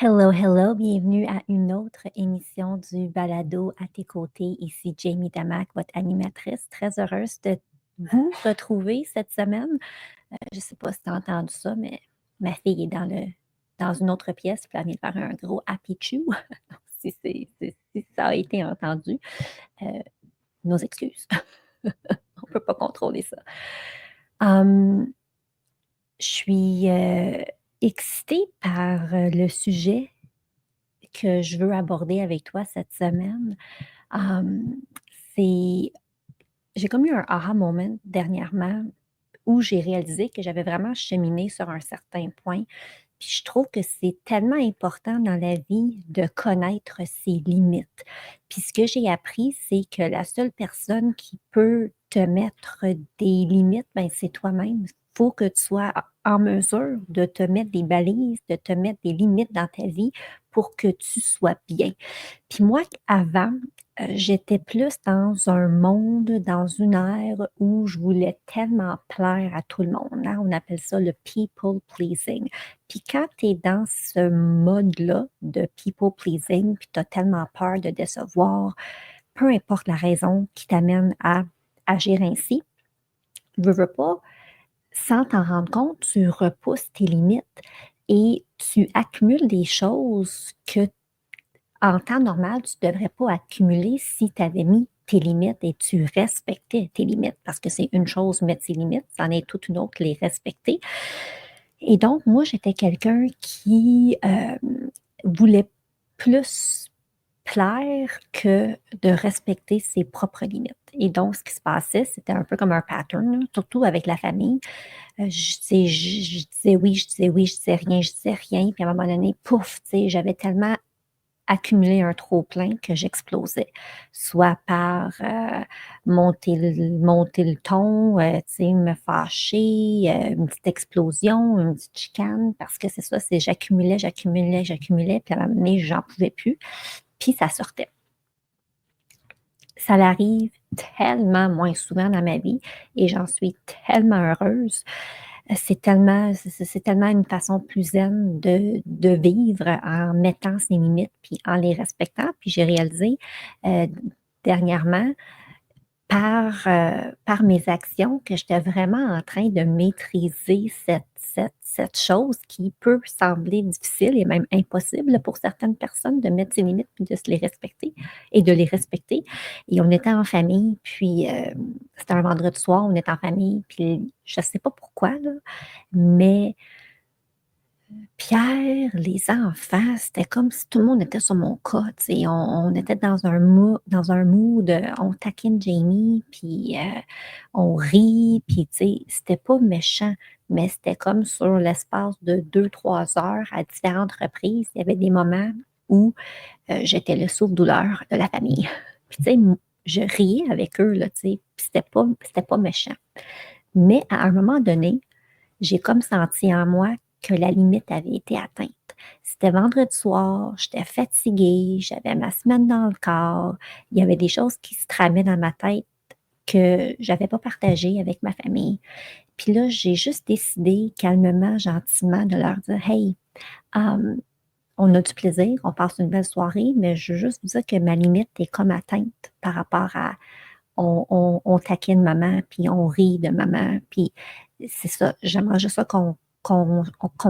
Hello, hello, bienvenue à une autre émission du balado à tes côtés. Ici Jamie Damac, votre animatrice. Très heureuse de vous retrouver cette semaine. Je ne sais pas si tu as entendu ça, mais ma fille est dans une autre pièce, puis elle vient de faire un gros happy chew. Si ça a été entendu, euh, nos excuses. On ne peut pas contrôler ça. Hum, je suis excitée par le sujet que je veux aborder avec toi cette semaine. Hum, c'est, j'ai comme eu un aha moment dernièrement où j'ai réalisé que j'avais vraiment cheminé sur un certain point. Puis je trouve que c'est tellement important dans la vie de connaître ses limites. Puis ce que j'ai appris, c'est que la seule personne qui peut te mettre des limites, ben, c'est toi-même. Il faut que tu sois en mesure de te mettre des balises, de te mettre des limites dans ta vie pour que tu sois bien. Puis moi, avant, j'étais plus dans un monde, dans une ère où je voulais tellement plaire à tout le monde, hein. On appelle ça le people pleasing. Puis quand tu es dans ce mode-là de people pleasing, puis tu as tellement peur de décevoir, peu importe la raison qui t'amène à agir ainsi, veux pas, sans t'en rendre compte, tu repousses tes limites et tu accumules des choses que en temps normal, tu ne devrais pas accumuler si tu avais mis tes limites et tu respectais tes limites. Parce que c'est une chose mettre ses limites, c'en est toute une autre les respecter. Et donc, moi, j'étais quelqu'un qui voulait plus plaire que de respecter ses propres limites. Et donc, ce qui se passait, c'était un peu comme un pattern, là, surtout avec la famille. Je disais oui, je disais oui, je disais rien, je disais rien. Puis à un moment donné, pouf, j'avais tellement accumuler un trop-plein que j'explosais, soit par monter le ton, me fâcher, une petite explosion, une petite chicane, parce que c'est ça, c'est j'accumulais, puis à un moment donné, j'en pouvais plus, puis ça sortait. Ça l'arrive tellement moins souvent dans ma vie et j'en suis tellement heureuse. C'est tellement une façon plus zen de vivre en mettant ses limites puis en les respectant. Puis j'ai réalisé euh, dernièrement par mes actions que j'étais vraiment en train de maîtriser cette chose qui peut sembler difficile et même impossible pour certaines personnes de mettre ses limites puis de se les respecter et de les respecter. Et on était en famille, puis c'était un vendredi soir, on était en famille, puis je ne sais pas pourquoi, là, mais Pierre, les enfants, c'était comme si tout le monde était sur mon cas, tu sais. On était dans un mood, on taquine Jamie, puis on rit, puis tu sais, c'était pas méchant, mais c'était comme sur l'espace de 2, 3 heures à différentes reprises. Il y avait des moments où j'étais le souffle-douleur de la famille. Puis tu sais, je riais avec eux, là, tu sais, puis c'était pas méchant. Mais à un moment donné, j'ai comme senti en moi que la limite avait été atteinte. C'était vendredi soir, j'étais fatiguée, j'avais ma semaine dans le corps, il y avait des choses qui se tramaient dans ma tête que j'avais pas partagées avec ma famille. Puis là, j'ai juste décidé calmement, gentiment, de leur dire, hey, euh, on a du plaisir, on passe une belle soirée, mais je veux juste vous dire que ma limite est comme atteinte par rapport à on taquine maman, puis on rit de maman, puis c'est ça. J'aimerais juste ça qu'on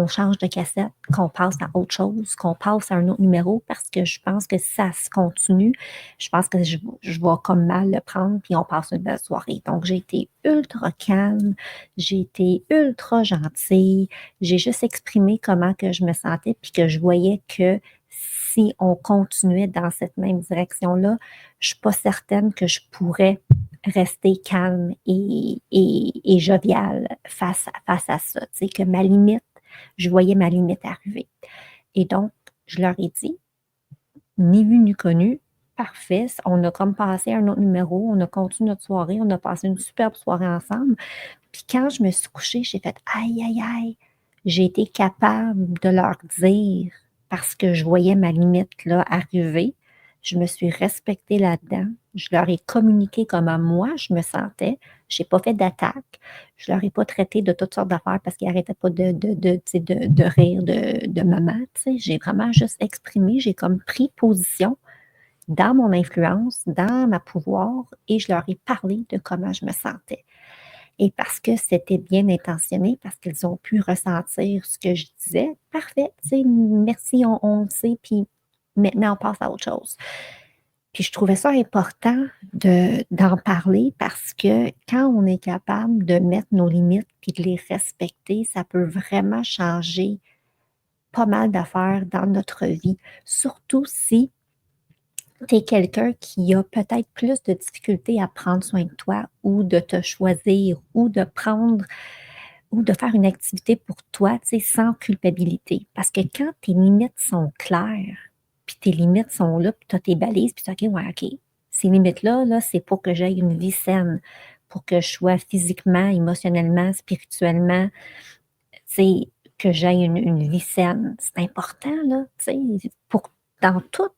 change de cassette, qu'on passe à autre chose, qu'on passe à un autre numéro, parce que je pense que si ça se continue, je pense que je vais comme mal le prendre, puis on passe une belle soirée. Donc, j'ai été ultra calme, j'ai été ultra gentille, j'ai juste exprimé comment que je me sentais, puis que je voyais que si on continuait dans cette même direction-là, je suis pas certaine que je pourrais rester calme et joviale face à ça. Tu sais, que ma limite, je voyais ma limite arriver. Et donc, je leur ai dit, ni vu ni connu, parfait. On a comme passé un autre numéro, on a continué notre soirée, on a passé une superbe soirée ensemble. Puis quand je me suis couchée, j'ai fait aïe, aïe, aïe. J'ai été capable de leur dire, parce que je voyais ma limite là arriver, Je me suis respectée là-dedans. Je leur ai communiqué comment moi je me sentais. J'ai pas fait d'attaque. Je leur ai pas traité de toutes sortes d'affaires parce qu'ils arrêtaient pas tu sais, de rire de maman, tu sais. J'ai vraiment juste exprimé, j'ai comme pris position dans mon influence, dans ma pouvoir et je leur ai parlé de comment je me sentais. Et parce que c'était bien intentionné, parce qu'ils ont pu ressentir ce que je disais, parfait, tu sais, merci, on le sait, puis maintenant on passe à autre chose. Puis je trouvais ça important d'en parler parce que quand on est capable de mettre nos limites puis de les respecter, ça peut vraiment changer pas mal d'affaires dans notre vie. Surtout si tu es quelqu'un qui a peut-être plus de difficultés à prendre soin de toi ou de te choisir ou de faire une activité pour toi, tu sais, sans culpabilité. Parce que quand tes limites sont claires, puis tes limites sont là, puis tu as tes balises, puis tu dis: «OK, ouais, OK, ces limites-là, là, c'est pour que j'aie une vie saine, pour que je sois physiquement, émotionnellement, spirituellement, tu sais, que j'aie une vie saine». C'est important, là, tu sais, pour dans tout,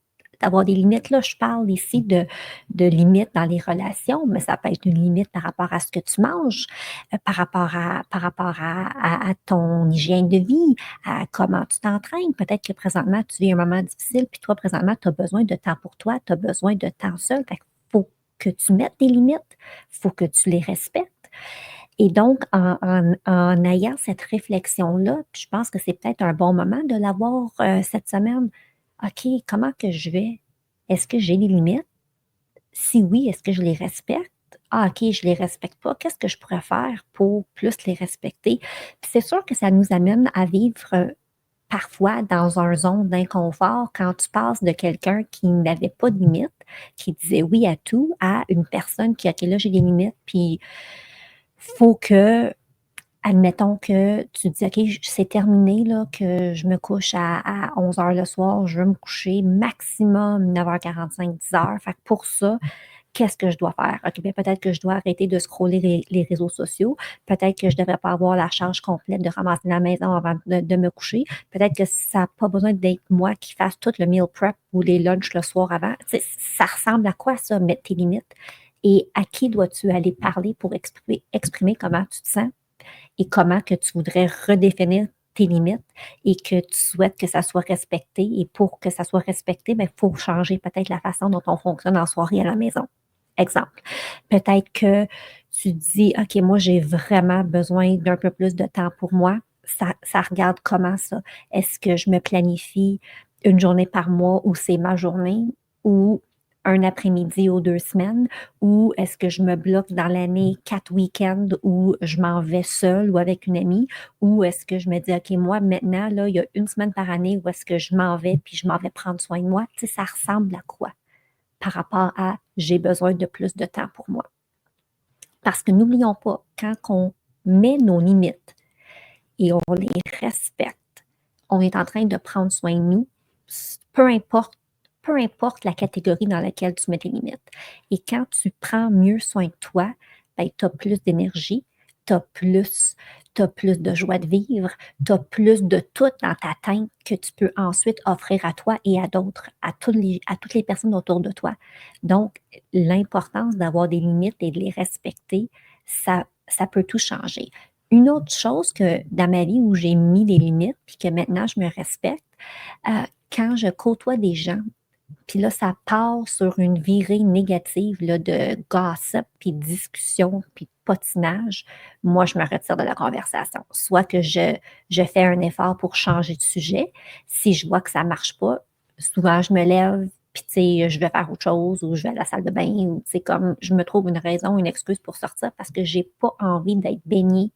d'avoir des limites. Là, je parle ici de limites dans les relations, mais ça peut être une limite par rapport à ce que tu manges, par rapport à ton hygiène de vie, à comment tu t'entraînes. Peut-être que présentement, tu vis un moment difficile, puis toi, présentement, tu as besoin de temps pour toi, tu as besoin de temps seul. Fait qu'il faut que tu mettes des limites, il faut que tu les respectes. Et donc, en ayant cette réflexion-là, puis je pense que c'est peut-être un bon moment de l'avoir, cette semaine. OK, comment que je vais? Est-ce que j'ai des limites? Si oui, est-ce que je les respecte? Ah, OK, je les respecte pas. Qu'est-ce que je pourrais faire pour plus les respecter? Puis c'est sûr que ça nous amène à vivre, parfois dans un zone d'inconfort quand tu passes de quelqu'un qui n'avait pas de limites, qui disait oui à tout, à une personne qui: «OK, là, j'ai des limites, puis faut que admettons que tu dis: «OK, c'est terminé là, que je me couche à 11 heures le soir, je veux me coucher maximum 9h45, 10 heures. Fait que pour ça, qu'est-ce que je dois faire? OK, bien peut-être que je dois arrêter de scroller les réseaux sociaux. Peut-être que je devrais pas avoir la charge complète de ramasser la maison avant de me coucher. Peut-être que ça a pas besoin d'être moi qui fasse tout le meal prep ou les lunchs le soir avant». Tu sais, ça ressemble à quoi ça, mettre tes limites? Et à qui dois-tu aller parler pour exprimer comment tu te sens? Et comment que tu voudrais redéfinir tes limites et que tu souhaites que ça soit respecté. Et pour que ça soit respecté, il faut changer peut-être la façon dont on fonctionne en soirée à la maison. Exemple, peut-être que tu dis: «OK, moi, j'ai vraiment besoin d'un peu plus de temps pour moi». Ça regarde comment ça? Est-ce que je me planifie une journée par mois où c'est ma journée ou un après-midi aux 2 semaines? Ou est-ce que je me bloque dans l'année 4 week-ends où je m'en vais seule ou avec une amie? Ou est-ce que je me dis: «OK, moi, maintenant, là, il y a une semaine par année où est-ce que je m'en vais, puis je m'en vais prendre soin de moi». Tu sais, ça ressemble à quoi par rapport à «j'ai besoin de plus de temps pour moi»? Parce que n'oublions pas, quand on met nos limites et on les respecte, on est en train de prendre soin de nous, peu importe la catégorie dans laquelle tu mets tes limites. Et quand tu prends mieux soin de toi, ben, tu as plus d'énergie, tu as plus de joie de vivre, tu as plus de tout dans ta tête que tu peux ensuite offrir à toi et à d'autres, à toutes les personnes autour de toi. Donc, l'importance d'avoir des limites et de les respecter, ça peut tout changer. Une autre chose que dans ma vie où j'ai mis des limites, puis que maintenant je me respecte, heu, quand je côtoie des gens, puis là, ça part sur une virée négative là, de gossip, puis de discussion, puis de potinage, moi, je me retire de la conversation. Soit que je fais un effort pour changer de sujet. Si je vois que ça marche pas, souvent, je me lève, puis tu sais, je vais faire autre chose ou je vais à la salle de bain ou tu sais, comme je me trouve une raison, une excuse pour sortir parce que j'ai pas envie d'être baignée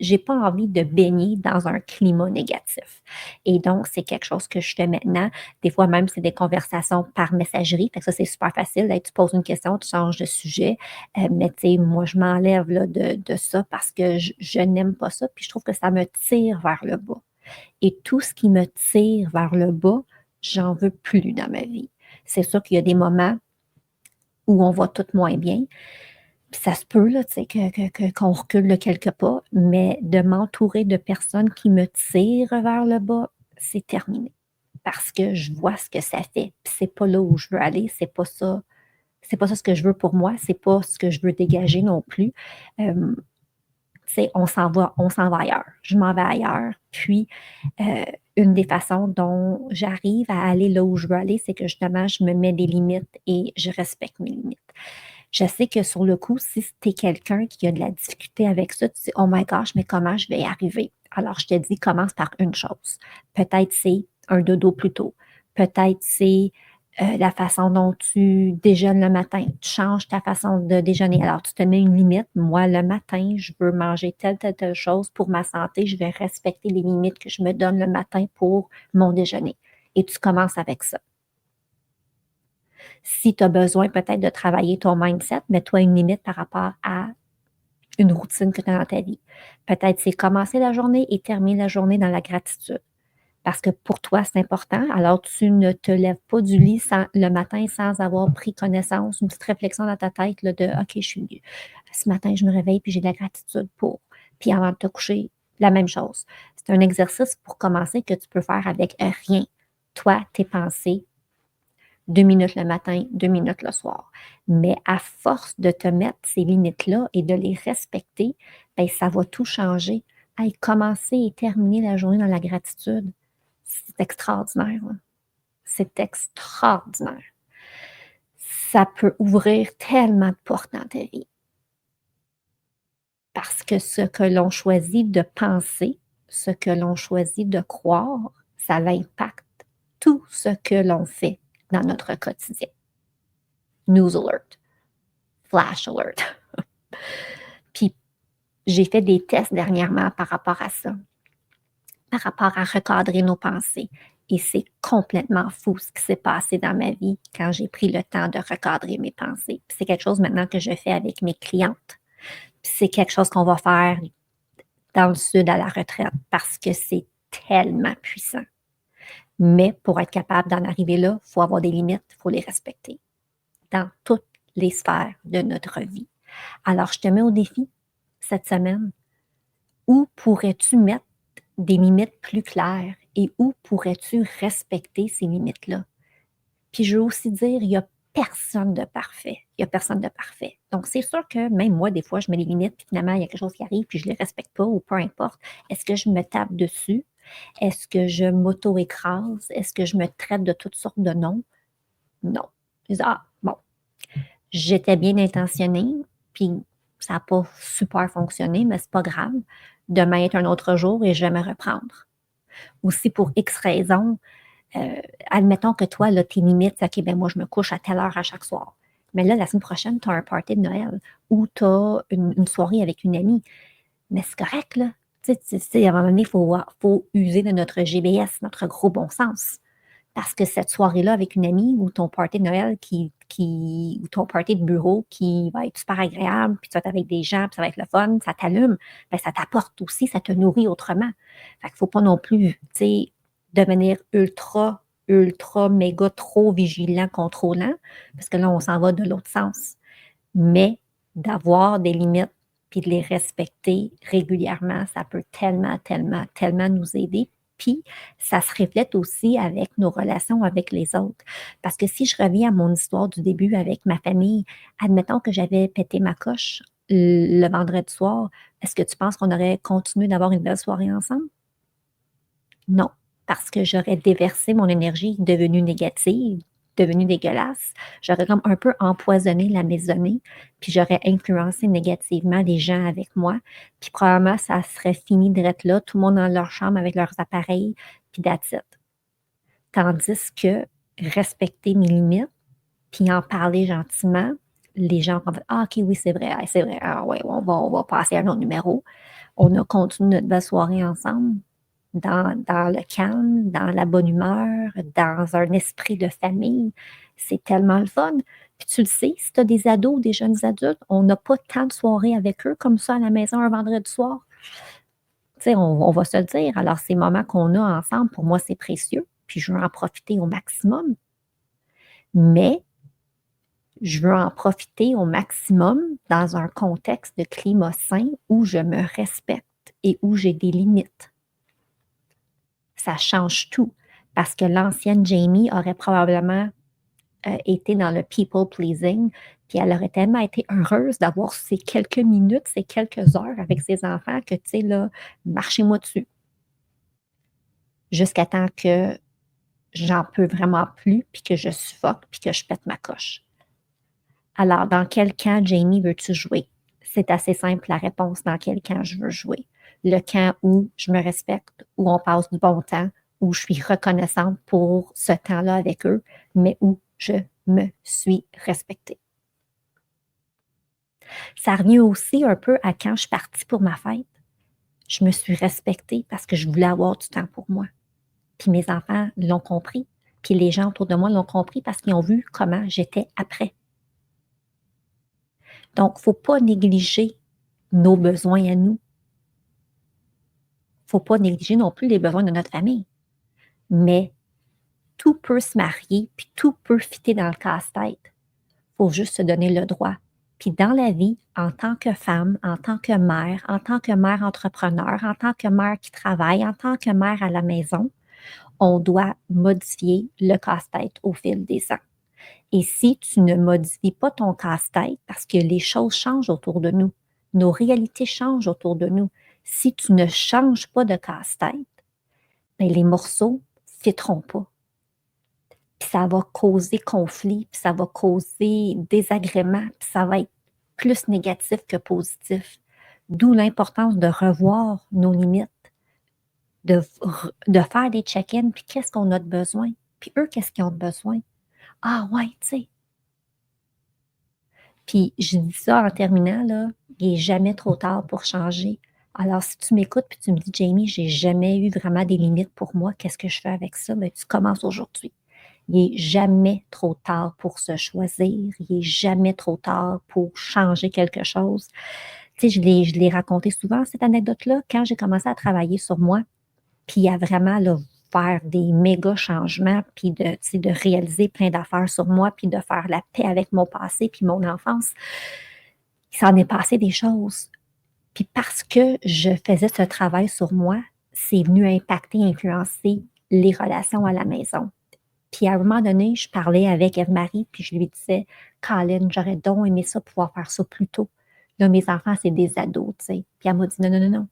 j'ai pas envie de baigner dans un climat négatif. Et donc, c'est quelque chose que je fais maintenant. Des fois même, c'est des conversations par messagerie. Fait que ça, c'est super facile. Là, tu poses une question, tu changes de sujet. Mais tu sais, moi, je m'enlève là, de ça parce que je n'aime pas ça. Puis je trouve que ça me tire vers le bas. Et tout ce qui me tire vers le bas, j'en veux plus dans ma vie. C'est sûr qu'il y a des moments où on va tout moins bien, puis ça se peut là, tu sais, qu'on recule de quelques pas, mais de m'entourer de personnes qui me tirent vers le bas, c'est terminé. parce que je vois ce que ça fait. Puis c'est pas là où je veux aller, c'est pas ça ce que je veux pour moi, c'est pas ce que je veux dégager non plus. On s'en va ailleurs. Je m'en vais ailleurs. Puis, une des façons dont j'arrive à aller là où je veux aller, c'est que justement, je me mets des limites et je respecte mes limites. Je sais que sur le coup, si tu es quelqu'un qui a de la difficulté avec ça, tu te dis, oh my gosh, mais comment je vais y arriver? Alors, je te dis, commence par une chose. Peut-être c'est un dodo plus tôt. Peut-être c'est la façon dont tu déjeunes le matin. Tu changes ta façon de déjeuner. Alors, tu te mets une limite. Moi, le matin, je veux manger telle chose pour ma santé. Je vais respecter les limites que je me donne le matin pour mon déjeuner. Et tu commences avec ça. Si tu as besoin peut-être de travailler ton mindset, mets-toi une limite par rapport à une routine que tu as dans ta vie. Peut-être c'est commencer la journée et terminer la journée dans la gratitude. Parce que pour toi, c'est important. Alors, tu ne te lèves pas du lit le matin sans avoir pris connaissance, une petite réflexion dans ta tête là, de OK, ce matin, je me réveille puis j'ai de la gratitude pour. Puis avant de te coucher, la même chose. C'est un exercice pour commencer que tu peux faire avec rien. Toi, tes pensées, 2 minutes le matin, 2 minutes le soir. Mais à force de te mettre ces limites-là et de les respecter, ben, ça va tout changer. Hey, commencer et terminer la journée dans la gratitude, c'est extraordinaire. Là. C'est extraordinaire. Ça peut ouvrir tellement de portes dans ta vie. Parce que ce que l'on choisit de penser, ce que l'on choisit de croire, ça impacte tout ce que l'on fait dans notre quotidien. News alert. Flash alert. Puis, j'ai fait des tests dernièrement par rapport à ça, par rapport à recadrer nos pensées. Et c'est complètement fou ce qui s'est passé dans ma vie quand j'ai pris le temps de recadrer mes pensées. Puis c'est quelque chose maintenant que je fais avec mes clientes. Puis c'est quelque chose qu'on va faire dans le sud à la retraite parce que c'est tellement puissant. Mais pour être capable d'en arriver là, il faut avoir des limites, il faut les respecter dans toutes les sphères de notre vie. Alors, je te mets au défi cette semaine. Où pourrais-tu mettre des limites plus claires et où pourrais-tu respecter ces limites-là? Puis je veux aussi dire, il n'y a personne de parfait. Il n'y a personne de parfait. Donc, c'est sûr que même moi, des fois, je mets des limites, puis finalement, il y a quelque chose qui arrive, puis je ne les respecte pas, ou peu importe. Est-ce que je me tape dessus? Est-ce que je m'auto-écrase? Est-ce que je me traite de toutes sortes de noms? Non. Je dis, ah, bon, j'étais bien intentionnée, puis ça n'a pas super fonctionné, mais c'est pas grave. Demain est un autre jour et je vais me reprendre. Aussi, pour X raisons, admettons que toi, là, tes limites, c'est OK, ben moi, je me couche à telle heure à chaque soir. Mais là, la semaine prochaine, tu as un party de Noël ou tu as une soirée avec une amie. Mais c'est correct, là. Tu sais, à un moment donné, il faut user de notre GBS, notre gros bon sens. Parce que cette soirée-là avec une amie ou ton party de Noël ou ton party de bureau qui va être super agréable, puis tu vas être avec des gens, puis ça va être le fun, ça t'allume, ben ça t'apporte aussi, ça te nourrit autrement. Fait qu'il ne faut pas non plus, tu sais, devenir ultra, méga, trop vigilant, contrôlant, parce que là, on s'en va de l'autre sens. Mais d'avoir des limites puis de les respecter régulièrement, ça peut tellement nous aider. Puis, ça se reflète aussi avec nos relations avec les autres. Parce que si je reviens à mon histoire du début avec ma famille, admettons que j'avais pété ma coche le vendredi soir, est-ce que tu penses qu'on aurait continué d'avoir une belle soirée ensemble? Non, parce que j'aurais déversé mon énergie devenue négative, devenue dégueulasse. J'aurais comme un peu empoisonné la maisonnée, puis j'aurais influencé négativement les gens avec moi. Puis probablement, ça serait fini d'être là, tout le monde dans leur chambre avec leurs appareils, puis that's it. Tandis que respecter mes limites, puis en parler gentiment, les gens vont dire, ah, OK, oui, c'est vrai, ah, ouais, on va passer à un autre numéro. On a continué notre belle soirée ensemble dans le calme, dans la bonne humeur, dans un esprit de famille. C'est tellement le fun. Puis tu le sais, si tu as des ados ou des jeunes adultes, on n'a pas tant de soirées avec eux comme ça à la maison un vendredi soir. Tu sais, on va se le dire. Alors, ces moments qu'on a ensemble, pour moi, c'est précieux. Puis je veux en profiter au maximum. Mais je veux en profiter au maximum dans un contexte de climat sain où je me respecte et où j'ai des limites. Ça change tout. parce que l'ancienne Jamie aurait probablement été dans le people pleasing, puis elle aurait tellement été heureuse d'avoir ces quelques minutes, ces quelques heures avec ses enfants que, tu sais, là, marchez-moi dessus. Jusqu'à temps que j'en peux vraiment plus, puis que je suffoque, puis que je pète ma coche. Alors, dans quel camp, Jamie, veux-tu jouer? C'est assez simple la réponse, dans quel camp je veux jouer. Le camp où je me respecte, où on passe du bon temps, où je suis reconnaissante pour ce temps-là avec eux, mais où je me suis respectée. Ça revient aussi un peu à quand je suis partie pour ma fête. Je me suis respectée parce que je voulais avoir du temps pour moi. Puis mes enfants l'ont compris. Puis les gens autour de moi l'ont compris parce qu'ils ont vu comment j'étais après. Donc, il ne faut pas négliger nos besoins à nous. Il ne faut pas négliger non plus les besoins de notre famille. Mais tout peut se marier, puis tout peut fitter dans le casse-tête. Il faut juste se donner le droit. Puis dans la vie, en tant que femme, en tant que mère entrepreneur, en tant que mère qui travaille, en tant que mère à la maison, on doit modifier le casse-tête au fil des ans. Et si tu ne modifies pas ton casse-tête, parce que les choses changent autour de nous, nos réalités changent autour de nous, si tu ne changes pas de casse-tête, ben les morceaux ne fitteront pas. Puis ça va causer conflit, puis ça va causer désagrément, puis ça va être plus négatif que positif. D'où l'importance de revoir nos limites, de faire des check-ins, puis qu'est-ce qu'on a de besoin, puis eux, qu'est-ce qu'ils ont de besoin. Ah ouais, tu sais. Puis je dis ça en terminant, là, il n'est jamais trop tard pour changer. Alors, si tu m'écoutes puis tu me dis, Jamie, j'ai jamais eu vraiment des limites pour moi, qu'est-ce que je fais avec ça? Ben, tu commences aujourd'hui. Il n'est jamais trop tard pour se choisir. Il n'est jamais trop tard pour changer quelque chose. Tu sais, je l'ai raconté souvent, cette anecdote-là, quand j'ai commencé à travailler sur moi, puis à vraiment là, faire des méga changements, puis tu sais, de réaliser plein d'affaires sur moi, puis de faire la paix avec mon passé, puis mon enfance. Il s'en est passé des choses. Puis parce que je faisais ce travail sur moi, c'est venu impacter, influencer les relations à la maison. Puis à un moment donné, je parlais avec Eve-Marie, puis je lui disais, Colin, j'aurais donc aimé ça, pouvoir faire ça plus tôt. Là, mes enfants, c'est des ados, tu sais. Puis elle m'a dit, non, non, non, non.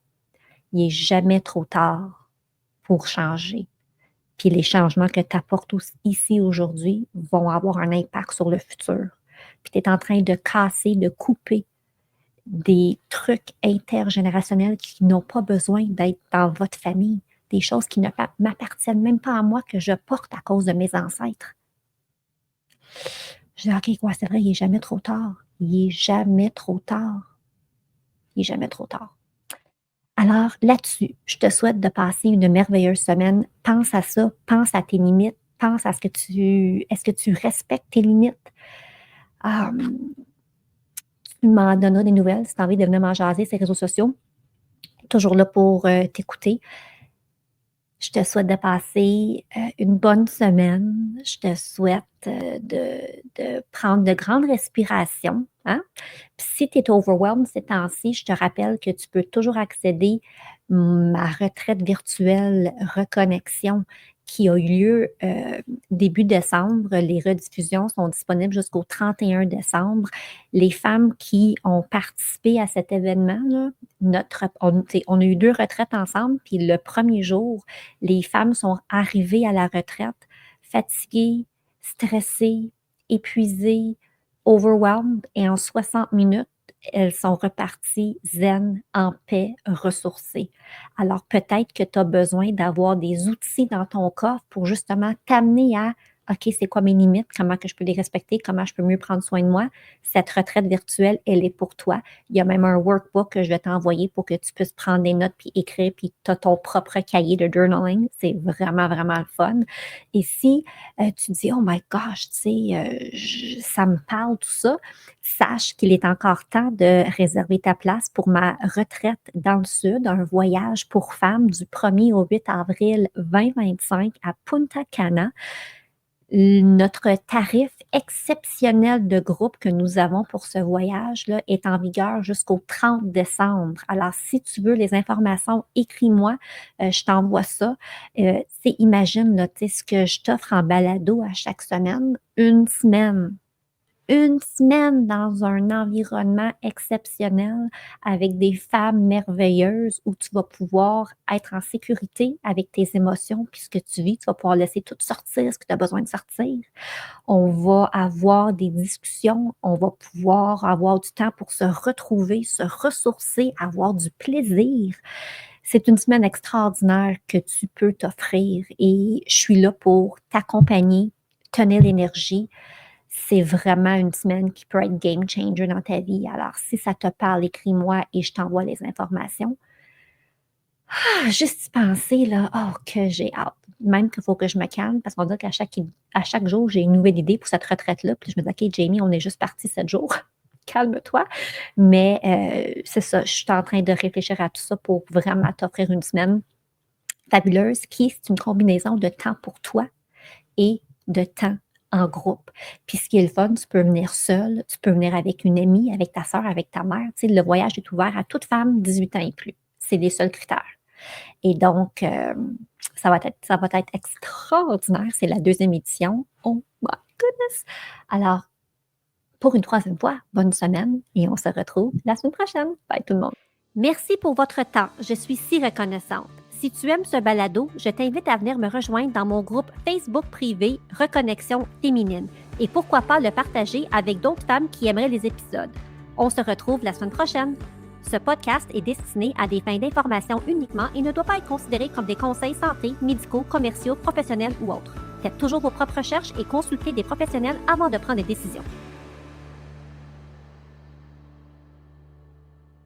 Il n'est jamais trop tard pour changer. Puis les changements que tu apportes ici aujourd'hui vont avoir un impact sur le futur. Puis tu es en train de casser, de couper des trucs intergénérationnels qui n'ont pas besoin d'être dans votre famille, des choses qui ne m'appartiennent même pas à moi, que je porte à cause de mes ancêtres. Je dis, OK, quoi, c'est vrai, il n'est jamais trop tard. Il n'est jamais trop tard. Il n'est jamais trop tard. Alors, là-dessus, je te souhaite de passer une merveilleuse semaine. Pense à ça, pense à tes limites, pense à est-ce que tu respectes tes limites? Tu m'en donneras des nouvelles si tu as envie de venir m'en jaser sur les réseaux sociaux. Toujours là pour t'écouter. Je te souhaite de passer une bonne semaine. Je te souhaite de prendre de grandes respirations. Hein? Puis si tu es overwhelmed ces temps-ci, je te rappelle que tu peux toujours accéder à ma retraite virtuelle Reconnexion qui a eu lieu début décembre. Les rediffusions sont disponibles jusqu'au 31 décembre. Les femmes qui ont participé à cet événement-là, on a eu 2 retraites ensemble, puis le premier jour, les femmes sont arrivées à la retraite fatiguées, stressées, épuisées, overwhelmed, et en 60 minutes, elles sont reparties zen, en paix, ressourcées. Alors peut-être que tu as besoin d'avoir des outils dans ton coffre pour justement t'amener à OK, c'est quoi mes limites? Comment que je peux les respecter? Comment je peux mieux prendre soin de moi? Cette retraite virtuelle, elle est pour toi. Il y a même un workbook que je vais t'envoyer pour que tu puisses prendre des notes puis écrire, puis tu as ton propre cahier de journaling. C'est vraiment, vraiment le fun. Et si tu dis, oh my gosh, tu sais, ça me parle tout ça, sache qu'il est encore temps de réserver ta place pour ma retraite dans le sud, un voyage pour femmes du 1er au 8 avril 2025 à Punta Cana. Notre tarif exceptionnel de groupe que nous avons pour ce voyage-là est en vigueur jusqu'au 30 décembre. Alors, si tu veux les informations, écris-moi, je t'envoie ça. Imagine là, ce que je t'offre en balado à chaque semaine, une semaine. Une semaine dans un environnement exceptionnel avec des femmes merveilleuses où tu vas pouvoir être en sécurité avec tes émotions puis ce que tu vis. Tu vas pouvoir laisser tout sortir, ce que tu as besoin de sortir. On va avoir des discussions, on va pouvoir avoir du temps pour se retrouver, se ressourcer, avoir du plaisir. C'est une semaine extraordinaire que tu peux t'offrir et je suis là pour t'accompagner, tenir l'énergie. C'est vraiment une semaine qui peut être game changer dans ta vie. Alors, si ça te parle, écris-moi et je t'envoie les informations. Juste y penser, là, oh, que j'ai hâte. Même qu'il faut que je me calme parce qu'on dirait qu'à chaque jour, j'ai une nouvelle idée pour cette retraite-là. Puis je me dis, OK, Jamie, on est juste parti 7 jours. Calme-toi. Mais c'est ça, je suis en train de réfléchir à tout ça pour vraiment t'offrir une semaine fabuleuse qui est une combinaison de temps pour toi et de temps en groupe. Puis ce qui est le fun, tu peux venir seul, tu peux venir avec une amie, avec ta soeur, avec ta mère. Tu sais, le voyage est ouvert à toute femme 18 ans et plus. C'est les seuls critères. Et donc, ça va être extraordinaire. C'est la 2e édition. Oh my goodness! Alors, pour une 3e fois, bonne semaine et on se retrouve la semaine prochaine. Bye tout le monde. Merci pour votre temps. Je suis si reconnaissante. Si tu aimes ce balado, je t'invite à venir me rejoindre dans mon groupe Facebook privé Reconnexion féminine et pourquoi pas le partager avec d'autres femmes qui aimeraient les épisodes. On se retrouve la semaine prochaine. Ce podcast est destiné à des fins d'information uniquement et ne doit pas être considéré comme des conseils santé, médicaux, commerciaux, professionnels ou autres. Faites toujours vos propres recherches et consultez des professionnels avant de prendre des décisions.